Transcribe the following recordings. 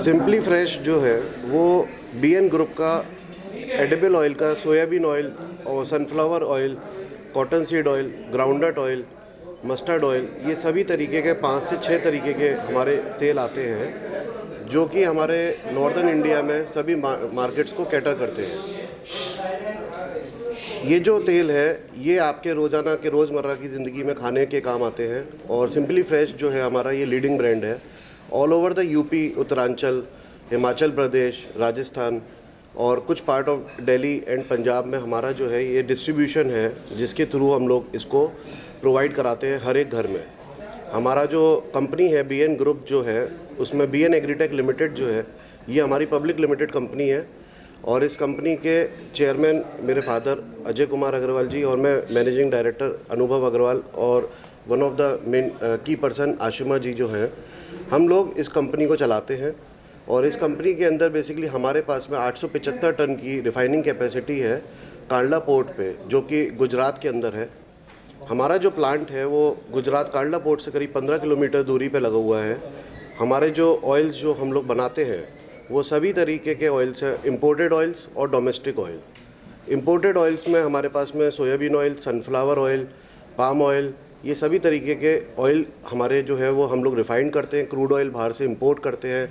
Simply fresh जो है वो बीएन ग्रुप का एडिबल ऑयल का सोयाबीन ऑयल और sunflower oil, cotton seed oil, groundnut oil, mustard oil, ये सभी तरीके के 5 से 6 तरीके के हमारे तेल आते हैं जो कि हमारे नॉर्दर्न इंडिया में सभी मार्केट्स को कैटर करते हैं। ये जो तेल है ये आपके रोज़ाना के रोज़मर्रा की ज़िंदगी में खाने के काम आते हैं और सिंपली फ्रेश जो है हमारा ये लीडिंग ब्रांड है। All over the UP, Uttaranchal, Himachal Pradesh, Rajasthan और कुछ part of Delhi and Punjab में हमारा जो है ये डिस्ट्रीब्यूशन है, जिसके थ्रू हम लोग इसको प्रोवाइड कराते हैं हर एक घर में। हमारा जो कंपनी है बीएन ग्रुप जो है, उसमें बीएन एग्रीटेक लिमिटेड जो है ये हमारी पब्लिक लिमिटेड कंपनी है और इस कंपनी के चेयरमैन मेरे फादर अजय कुमार अग्रवाल जी और मैं मैनेजिंग डायरेक्टर अनुभव अग्रवाल और वन ऑफ द मेन की पर्सन आशिमा जी जो हैं, हम लोग इस कंपनी को चलाते हैं। और इस कंपनी के अंदर बेसिकली हमारे पास में 875 टन की रिफाइनिंग कैपेसिटी है कांडला पोर्ट पे, जो कि गुजरात के अंदर है। हमारा जो प्लांट है वो गुजरात कांडला पोर्ट से करीब 15 किलोमीटर दूरी पे लगा हुआ है। हमारे जो ऑयल्स जो हम लोग बनाते हैं वो सभी तरीके के ऑयल्स हैं, इम्पोर्टेड ऑयल्स और डोमेस्टिक ऑयल। इम्पोर्टेड ऑयल्स में हमारे पास में soybean oil, sunflower oil, palm oil, ये सभी तरीके के ऑयल हमारे जो है वो हम लोग रिफ़ाइंड करते हैं। क्रूड ऑयल बाहर से इंपोर्ट करते हैं,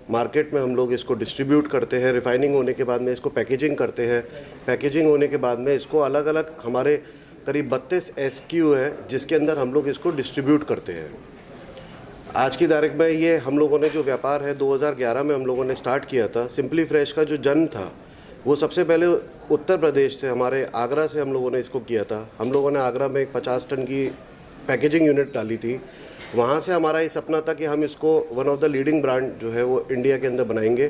मार्केट में हम लोग इसको डिस्ट्रीब्यूट करते हैं। रिफ़ाइनिंग होने के बाद में इसको पैकेजिंग करते हैं। पैकेजिंग होने के बाद में इसको अलग अलग हमारे करीब 32 SKU है जिसके अंदर हम लोग इसको डिस्ट्रीब्यूट करते हैं। आज की तारीख में ये हम लोगों ने जो व्यापार है 2011 में हम लोगों ने स्टार्ट किया था। सिंपली फ्रेश का जो जन्म था वो सबसे पहले उत्तर प्रदेश से, हमारे आगरा से हम लोगों ने इसको किया था। हम लोगों ने आगरा में एक 50 टन की पैकेजिंग यूनिट डाली थी। वहाँ से हमारा ये सपना था कि हम इसको one of the leading brand जो है वो इंडिया के अंदर बनाएंगे।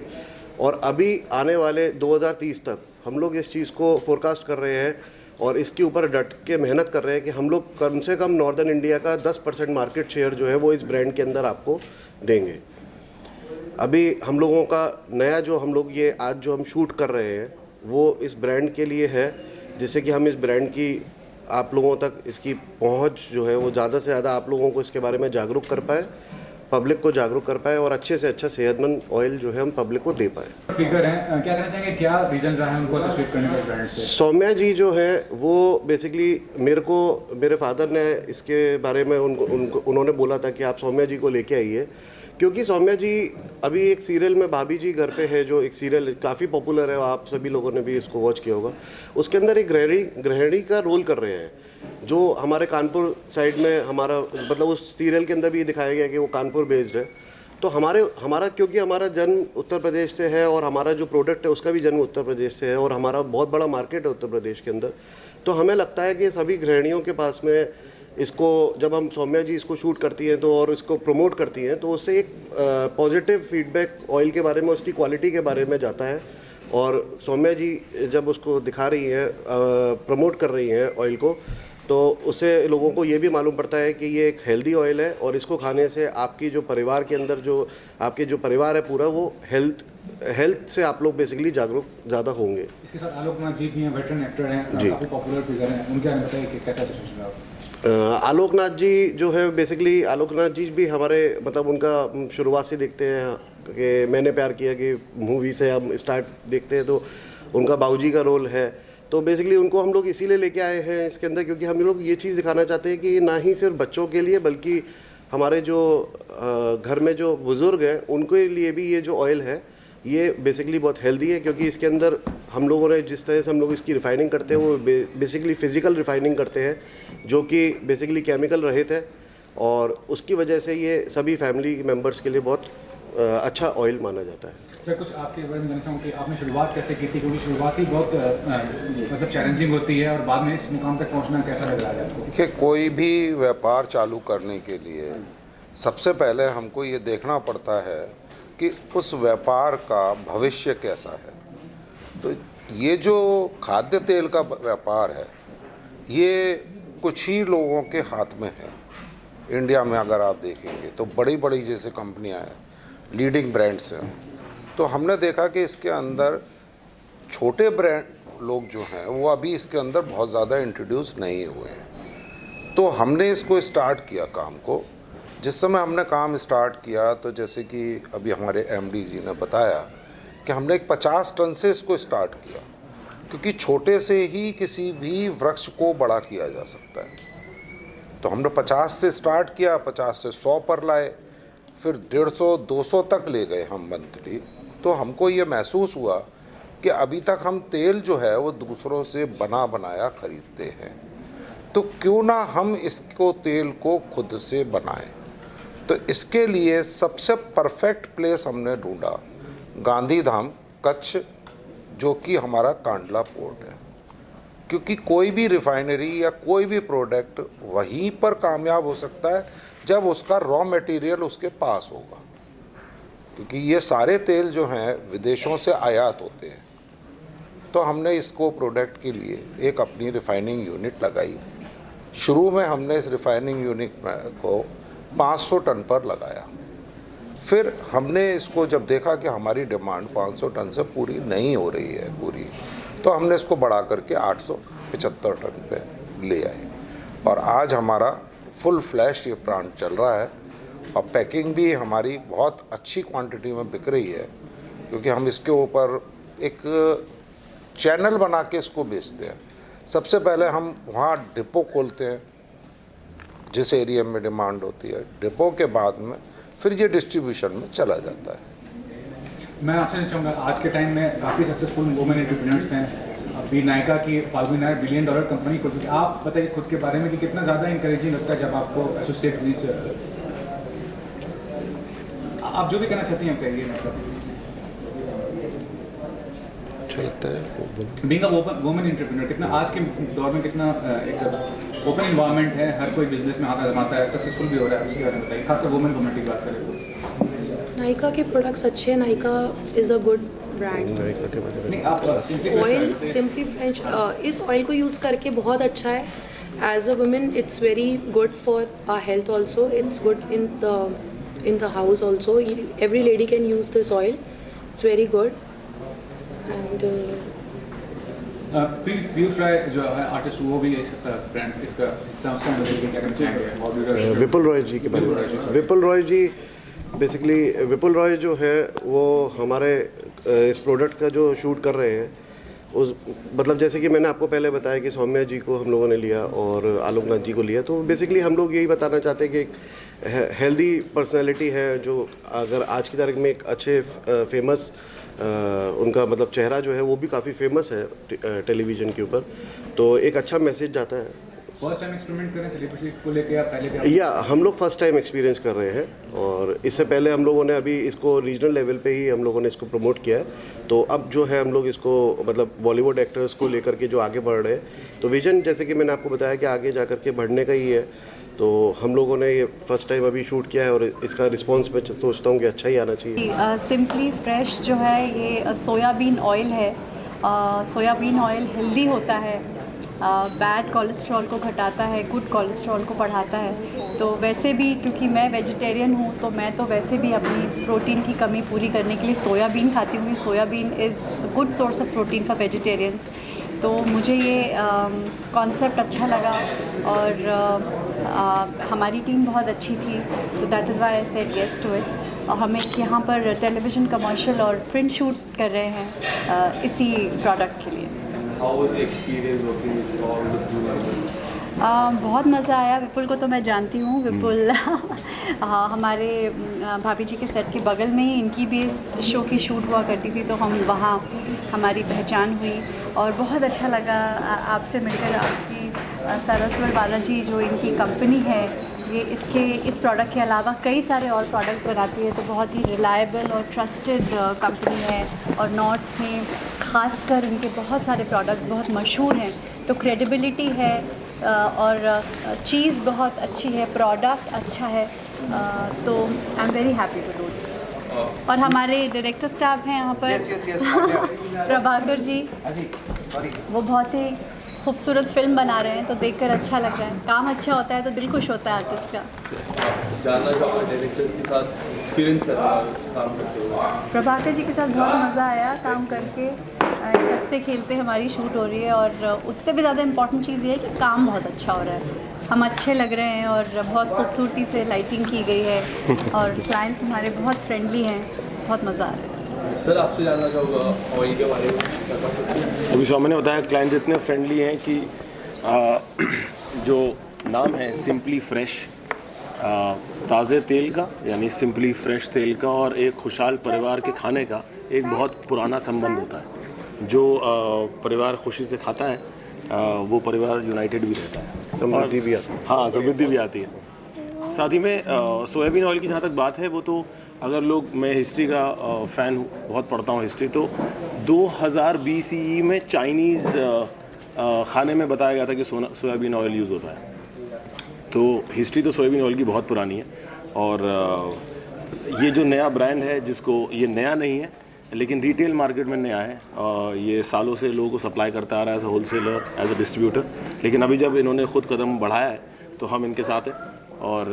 और अभी आने वाले 2030 तक हम लोग इस चीज़ को फोरकास्ट कर रहे हैं और इसके ऊपर डट के मेहनत कर रहे हैं कि हम लोग कम से कम नॉर्दर्न इंडिया का 10% मार्केट शेयर जो है वो इस ब्रांड के अंदर आपको देंगे। अभी हम लोगों का नया जो हम लोग ये आज जो हम शूट कर रहे हैं वो इस ब्रांड के लिए है, जिससे कि हम इस ब्रांड की आप लोगों तक इसकी पहुंच जो है वो ज़्यादा से ज़्यादा आप लोगों को इसके बारे में जागरूक कर पाए, पब्लिक को जागरूक कर पाए और अच्छे से अच्छा सेहतमंद ऑयल जो है हम पब्लिक को दे पाए। फिगर है, क्या कहना चाहेंगे, क्या रीज़न रहा है उनको एसोसिएट करने का ब्रांड से? सौम्या जी जो है वो बेसिकली मेरे फादर ने इसके बारे में उन्होंने बोला था कि आप सौम्या जी को लेके आइए, क्योंकि सौम्या जी अभी एक सीरियल में भाभी जी घर पे है, जो एक सीरियल काफ़ी पॉपुलर है, आप सभी लोगों ने भी इसको वॉच किया होगा। उसके अंदर एक गृहिणी का रोल कर रहे हैं, जो हमारे कानपुर साइड में हमारा मतलब उस सीरियल के अंदर भी दिखाया गया कि वो कानपुर बेस्ड है। तो हमारा क्योंकि हमारा जन्म उत्तर प्रदेश से है और हमारा जो प्रोडक्ट है उसका भी जन्म उत्तर प्रदेश से है और हमारा बहुत बड़ा मार्केट है उत्तर प्रदेश के अंदर, तो हमें लगता है कि सभी गृहिणियों के पास में इसको जब हम सौम्या जी इसको शूट करती हैं तो और इसको प्रमोट करती हैं तो उससे एक पॉजिटिव फीडबैक ऑयल के बारे में, उसकी क्वालिटी के बारे में जाता है। और सौम्या जी जब उसको दिखा रही हैं, प्रमोट कर रही हैं ऑयल को, तो उससे लोगों को ये भी मालूम पड़ता है कि ये एक हेल्दी ऑयल है और इसको खाने से आपकी जो परिवार के अंदर जो आपके जो परिवार है पूरा, वो हेल्थ से आप लोग बेसिकली जागरूक ज़्यादा होंगे। इसके साथ आलोकनाथ जी भी हैं, वेटरन एक्टर हैं, काफ़ी पॉपुलर फिगर हैं, उनके बारे में बताइए कि कैसा सिचुएशन है? आलोकनाथ जी जो है बेसिकली आलोकनाथ जी भी हमारे मतलब उनका शुरुआत से देखते हैं कि मैंने प्यार किया कि मूवी से हम स्टार्ट देखते हैं, तो उनका बाबूजी का रोल है। तो बेसिकली उनको हम लोग इसीलिए लेके आए हैं इसके अंदर, क्योंकि हम लोग ये चीज़ दिखाना चाहते हैं कि ना ही सिर्फ बच्चों के लिए बल्कि हमारे जो घर में जो बुज़ुर्ग हैं उनके लिए भी ये जो ऑयल है ये बेसिकली बहुत हेल्दी है, क्योंकि इसके अंदर हम लोगों ने जिस तरह से हम लोग इसकी रिफ़ाइनिंग करते हैं वो बेसिकली फ़िज़िकल रिफ़ाइनिंग करते हैं, जो कि बेसिकली केमिकल रहित है और उसकी वजह से ये सभी फैमिली मेम्बर्स के लिए बहुत अच्छा ऑयल माना जाता है। सर, कुछ आपके बारे में जानना चाहूँ कि आपने शुरुआत कैसे की थी, क्योंकि शुरुआत ही बहुत मतलब चैलेंजिंग होती है और बाद में इस मुकाम तक पहुँचना कैसा लग रहा है आपको? देखिए, कोई भी व्यापार चालू करने के लिए सबसे पहले हमको ये देखना पड़ता है कि उस व्यापार का भविष्य कैसा है। तो ये जो खाद्य तेल का व्यापार है ये कुछ ही लोगों के हाथ में है। इंडिया में अगर आप देखेंगे तो बड़ी बड़ी जैसे कंपनियां हैं, लीडिंग ब्रांड्स हैं, तो हमने देखा कि इसके अंदर छोटे ब्रांड लोग जो हैं वो अभी इसके अंदर बहुत ज़्यादा इंट्रोड्यूस नहीं हुए हैं। तो हमने इसको स्टार्ट किया काम को जिस समय हमने काम स्टार्ट किया तो जैसे कि अभी हमारे एमडी जी ने बताया कि हमने एक 50 टन से इसको स्टार्ट किया, क्योंकि छोटे से ही किसी भी वृक्ष को बड़ा किया जा सकता है। तो हमने 50 से स्टार्ट किया, 50 से 100 पर लाए, फिर 150-200 तक ले गए हम मंथली। तो हमको ये महसूस हुआ कि अभी तक हम तेल जो है वो दूसरों से बना बनाया खरीदते हैं, तो क्यों ना हम इसको तेल को खुद से बनाएं। तो इसके लिए सबसे परफेक्ट प्लेस हमने ढूंढा गांधीधाम कच्छ, जो कि हमारा कांडला पोर्ट है, क्योंकि कोई भी रिफाइनरी या कोई भी प्रोडक्ट वहीं पर कामयाब हो सकता है जब उसका रॉ मटेरियल उसके पास होगा, क्योंकि ये सारे तेल जो हैं विदेशों से आयात होते हैं। तो हमने इसको प्रोडक्ट के लिए एक अपनी रिफाइनिंग यूनिट लगाई। शुरू में हमने इस रिफाइनिंग यूनिट को 500 टन पर लगाया। फिर हमने इसको जब देखा कि हमारी डिमांड 500 टन से पूरी नहीं हो रही है पूरी, तो हमने इसको बढ़ा करके 875 टन पे ले आए, और आज हमारा फुल फ्लैश ये प्लांट चल रहा है। और पैकिंग भी हमारी बहुत अच्छी क्वांटिटी में बिक रही है, क्योंकि हम इसके ऊपर एक चैनल बना के इसको बेचते हैं। सबसे पहले हम वहाँ डिपो खोलते हैं जिस एरिया में डिमांड होती है, डिपो के बाद में फिर ये डिस्ट्रीब्यूशन में चला जाता है। मैं आपसे नहीं चाहूँगा, आज के टाइम में काफ़ी सक्सेसफुल वुमेन एंटरप्रेन्योर्स हैं। अभी नायका की फाल्गुनी नायर $1 बिलियन कंपनी खुल चुकी है। आप बताइए खुद के बारे में कि कितना ज़्यादा इंकरेजिंग लगता है जब आपको एसोसिएट नीड्स, आप जो भी कहना चाहती हैं कहिए। मतलब चलता है बीइंग अ वुमेन एंटरप्रेन्योर, कितना आज के दौर में कितना एक ओपन इन्वायरमेंट है, हर कोई बिजनेस में हाथ आजमाता है, सक्सेसफुल भी हो रहा है, उसके बारे में बताइए, खासकर वुमेन कम्युनिटी की बात करें तो। नायका के प्रोडक्ट्स अच्छे हैं। Nykaa is a good brand. Nykaa के बारे में नहीं, आप ऑयल सिंपली फ्रेंच, इस ऑयल को यूज़ करके बहुत अच्छा है। As a woman it's very good for our health also, it's good in the house also. Every lady can use this oil, it's very good. And Piyush Rai जो है artist, वो भी इस ब्रांड इसका हिस्सा, उसका मतलब क्या कहना चाहेंगे? विपुल रॉय जी के बारे में। विपुल रॉय जी बेसिकली, विपुल रॉय जो है वो हमारे इस प्रोडक्ट का जो शूट कर रहे हैं, उस मतलब जैसे कि मैंने आपको पहले बताया कि सौम्या जी को हम लोगों ने लिया और आलोकनाथ जी को लिया, तो बेसिकली हम लोग यही बताना चाहते हैं कि एक हेल्दी पर्सनैलिटी है जो अगर आज की तारीख में एक अच्छे फेमस उनका मतलब चेहरा जो है वो भी काफ़ी फेमस है टेलीविज़न के ऊपर, तो एक अच्छा मैसेज जाता है। फर्स्ट टाइम एक्सपेरिमेंट करें सेलिब्रिटी को लेके, आप पहले भी या हम लोग फर्स्ट टाइम एक्सपीरियंस कर रहे हैं, और इससे पहले हम लोगों ने अभी इसको रीजनल लेवल पे ही हम लोगों ने इसको प्रमोट किया है। तो अब जो है हम लोग इसको मतलब बॉलीवुड एक्टर्स को लेकर के जो आगे बढ़ रहे हैं, तो विजन जैसे कि मैंने आपको बताया कि आगे जा कर के बढ़ने का ही है। तो हम लोगों ने ये फर्स्ट टाइम अभी शूट किया है और इसका रिस्पांस मैं सोचता हूँ कि अच्छा ही आना चाहिए। सिंपली फ्रेश जो है ये सोयाबीन ऑयल है। सोयाबीन ऑयल हेल्दी होता है, बैड कोलेस्ट्रॉल को घटाता है, गुड कोलेस्ट्रॉल को बढ़ाता है। तो वैसे भी क्योंकि मैं वेजिटेरियन हूँ, तो मैं तो वैसे भी अपनी प्रोटीन की कमी पूरी करने के लिए सोयाबीन खाती हूँ। Soybean is good source of protein for vegetarians. तो मुझे ये कॉन्सेप्ट अच्छा लगा, और हमारी टीम बहुत अच्छी थी, तो that is why I said yes to it. और हम एक यहाँ पर टेलीविज़न कमर्शियल और प्रिंट शूट कर रहे हैं इसी प्रोडक्ट के लिए। बहुत मज़ा आया। विपुल को तो मैं जानती हूँ, विपुल हमारे भाभी जी के सेट के बगल में ही इनकी भी शो की शूट हुआ करती थी, तो हम वहाँ हमारी पहचान हुई और बहुत अच्छा लगा आपसे मिलकर। आपकी सरस्वती बालाजी जो इनकी कंपनी है, ये इस प्रोडक्ट के अलावा कई सारे और प्रोडक्ट्स बनाती है, तो बहुत ही रिलायबल और ट्रस्टेड कंपनी है। और नॉर्थ में ख़ासकर इनके बहुत सारे प्रोडक्ट्स बहुत मशहूर हैं, तो क्रेडिबिलिटी है और चीज़ बहुत अच्छी है, प्रोडक्ट अच्छा है। तो I am very happy to do this. और हमारे डायरेक्टर स्टाफ हैं यहाँ पर प्रभाकर जी, वो बहुत ही खूबसूरत फिल्म बना रहे हैं, तो देखकर अच्छा लग रहा है। काम अच्छा होता है तो दिल खुश होता है आर्टिस्ट का। जानना चाहूँगा डायरेक्टर्स के साथ एक्सपीरियंस काम करते हुए। प्रभाकर जी के साथ बहुत मज़ा आया काम करके। हंसते खेलते हमारी शूट हो रही है, और उससे भी ज़्यादा इम्पोर्टेंट चीज़ ये है कि काम बहुत अच्छा हो रहा है। हम अच्छे लग रहे हैं और बहुत खूबसूरती से लाइटिंग की गई है और क्लाइंट्स हमारे बहुत फ्रेंडली हैं, बहुत मज़ा आ रहा है। सर आपसे जानना चाहूँगा ऑयल के बारे में क्या कर सकते हैं? अभी स्वामी ने बताया क्लाइंट्स इतने फ्रेंडली हैं कि जो नाम है सिंपली फ्रेश, ताज़े तेल का यानी सिंपली फ्रेश तेल का और एक खुशहाल परिवार के खाने का एक बहुत पुराना संबंध होता है। जो परिवार खुशी से खाता है वो परिवार यूनाइटेड भी रहता है, समृद्धि भी आती है। हाँ, समृद्धि भी आती है। साथ ही में सोयाबीन ऑयल की जहाँ तक बात है वो तो अगर लोग, मैं हिस्ट्री का फ़ैन हूँ, बहुत पढ़ता हूँ हिस्ट्री, तो 2000 BCE में चाइनीज़ खाने में बताया गया था कि सोयाबीन ऑयल यूज़ होता है। तो हिस्ट्री तो सोयाबीन ऑयल की बहुत पुरानी है और ये जो नया ब्रांड है, जिसको ये नया नहीं है लेकिन रिटेल मार्केट में नया है, ये सालों से लोगों को सप्लाई करता आ रहा है as a wholesaler, as a distributor, लेकिन अभी जब इन्होंने खुद कदम बढ़ाया है तो हम इनके साथ हैं और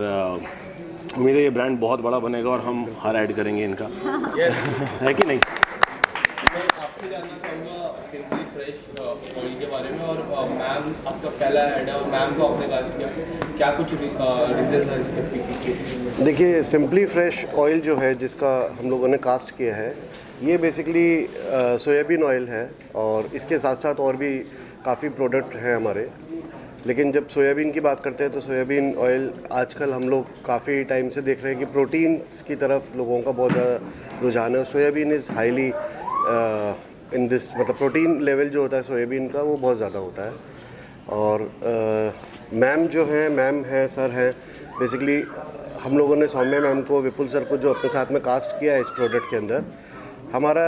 उम्मीद है ये ब्रांड बहुत बड़ा बनेगा और हम हर ऐड करेंगे इनका है कि नहीं। मैं आपसे जानना चाहूँगा सिंपली फ्रेश ऑयल के बारे में और मैम आपका पहला ऐड है और मैम को आपने कास्ट किया, क्या कुछ रीज़न है इसके पीछे? देखिए, सिंपली फ्रेश ऑयल जो है जिसका हम लोगों ने कास्ट किया है, ये बेसिकली सोयाबीन ऑयल है और इसके साथ साथ और भी काफ़ी प्रोडक्ट हैं हमारे। लेकिन जब सोयाबीन की बात करते हैं तो सोयाबीन ऑयल आजकल हम लोग काफ़ी टाइम से देख रहे हैं कि प्रोटीन्स की तरफ लोगों का बहुत ज़्यादा रुझान है। Soybean is highly in this, मतलब प्रोटीन लेवल जो होता है सोयाबीन का वो बहुत ज़्यादा होता है। और मैम जो हैं, मैम हैं, सर हैं, बेसिकली हम लोगों ने सौम्या मैम को, विपुल सर को जो अपने साथ में कास्ट किया है इस प्रोडक्ट के अंदर, हमारा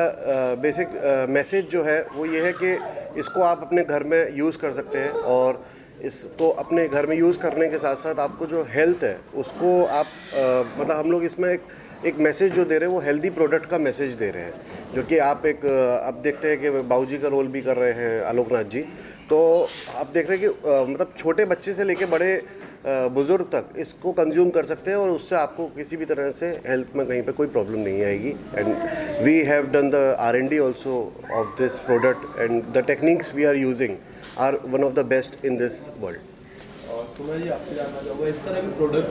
बेसिक मैसेज जो है वो ये है कि इसको आप अपने घर में यूज़ कर सकते हैं और इसको अपने घर में यूज़ करने के साथ साथ आपको जो हेल्थ है उसको आप मतलब हम लोग इसमें एक मैसेज जो दे रहे हैं वो हेल्दी प्रोडक्ट का मैसेज दे रहे हैं, जो कि आप आप देखते हैं कि बाबूजी का रोल भी कर रहे हैं आलोकनाथ जी। तो आप देख रहे हैं कि मतलब छोटे बच्चे से लेके बड़े बुज़ुर्ग तक इसको कंज्यूम कर सकते हैं और उससे आपको किसी भी तरह से हेल्थ में कहीं पे कोई प्रॉब्लम नहीं आएगी। And we have done the R&D also of this product and the techniques we are using are one of the best in this world. और सुमन जी आपसे जानना चाहूँगा, इस तरह के प्रोडक्ट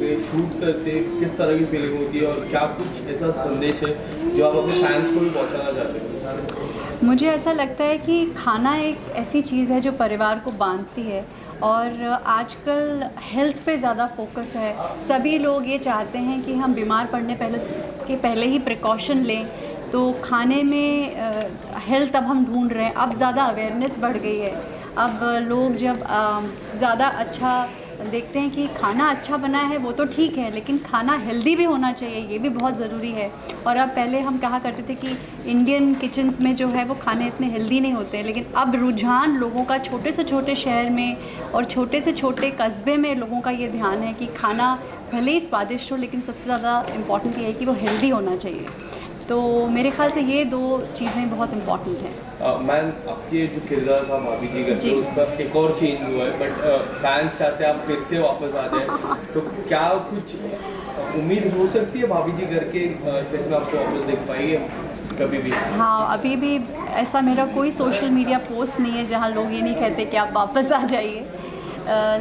पे शूट करते किस तरह की फीलिंग होती है और क्या कुछ ऐसा संदेश है जो आप अपने फैंस को भी पहुँचाना चाहते हैं? मुझे ऐसा लगता है कि खाना एक ऐसी चीज़ है जो परिवार को बांधती है और आजकल हेल्थ पे ज़्यादा फोकस है। सभी लोग ये चाहते हैं कि हम बीमार पड़ने पहले ही प्रिकॉशन लें, तो खाने में हेल्थ अब हम ढूंढ रहे हैं। अब ज़्यादा अवेयरनेस बढ़ गई है। अब लोग जब ज़्यादा अच्छा देखते हैं कि खाना अच्छा बना है वो तो ठीक है, लेकिन खाना हेल्दी भी होना चाहिए, ये भी बहुत ज़रूरी है। और अब पहले हम कहा करते थे कि इंडियन किचन्स में जो है वो खाने इतने हेल्दी नहीं होते हैं, लेकिन अब रुझान लोगों का छोटे से छोटे शहर में और छोटे से छोटे कस्बे में लोगों का ये ध्यान है कि खाना भले ही स्वादिष्ट हो लेकिन सबसे ज़्यादा इम्पॉर्टेंट ये है कि वो हेल्दी होना चाहिए। तो मेरे ख्याल से ये दो चीज़ें बहुत इम्पॉर्टेंट हैं। मैम आपके जो किरदार था भाभी जी का, तो उसका एक और चेंज हुआ है, बट फैंस चाहते हैं आप फिर से वापस आ जाए, तो क्या कुछ उम्मीद हो सकती है भाभी जी करके सेट में आपको वापस देख पाएंगे कभी भी? हाँ, अभी भी ऐसा मेरा कोई सोशल मीडिया पोस्ट नहीं है जहाँ लोग ये नहीं कहते कि आप वापस आ जाइए।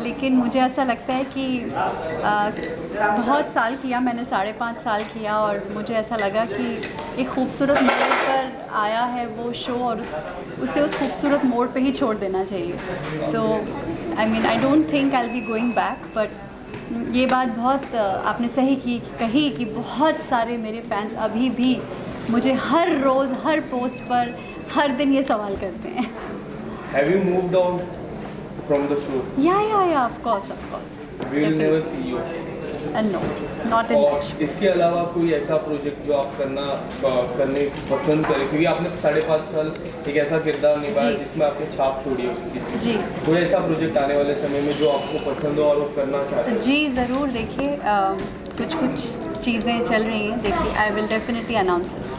लेकिन मुझे ऐसा लगता है कि बहुत साल किया मैंने, 5.5 साल किया, और मुझे ऐसा लगा कि एक खूबसूरत मोड़ पर आया है वो शो और उसे उस खूबसूरत मोड़ पे ही छोड़ देना चाहिए। तो I don't think I will be going back, but ये बात बहुत आपने सही कही कि बहुत सारे मेरे फैंस अभी भी मुझे हर रोज़ हर पोस्ट पर हर दिन ये सवाल करते हैं। Have you moved on from the show? Yeah, of course. We will never see you. No, not in और much. इसके अलावा कोई ऐसा प्रोजेक्ट जो आप करने पसंद करें, क्योंकि आपने 5.5 साल एक ऐसा किरदार निभाया जी। जिसमें आपने छाप छोड़ी होगी, जी कोई ऐसा प्रोजेक्ट आने वाले समय में जो आपको पसंद हो और वो करना चाहते हैं? जी ज़रूर, देखिए कुछ चीज़ें चल रही हैं, देखिए I will definitely announce it.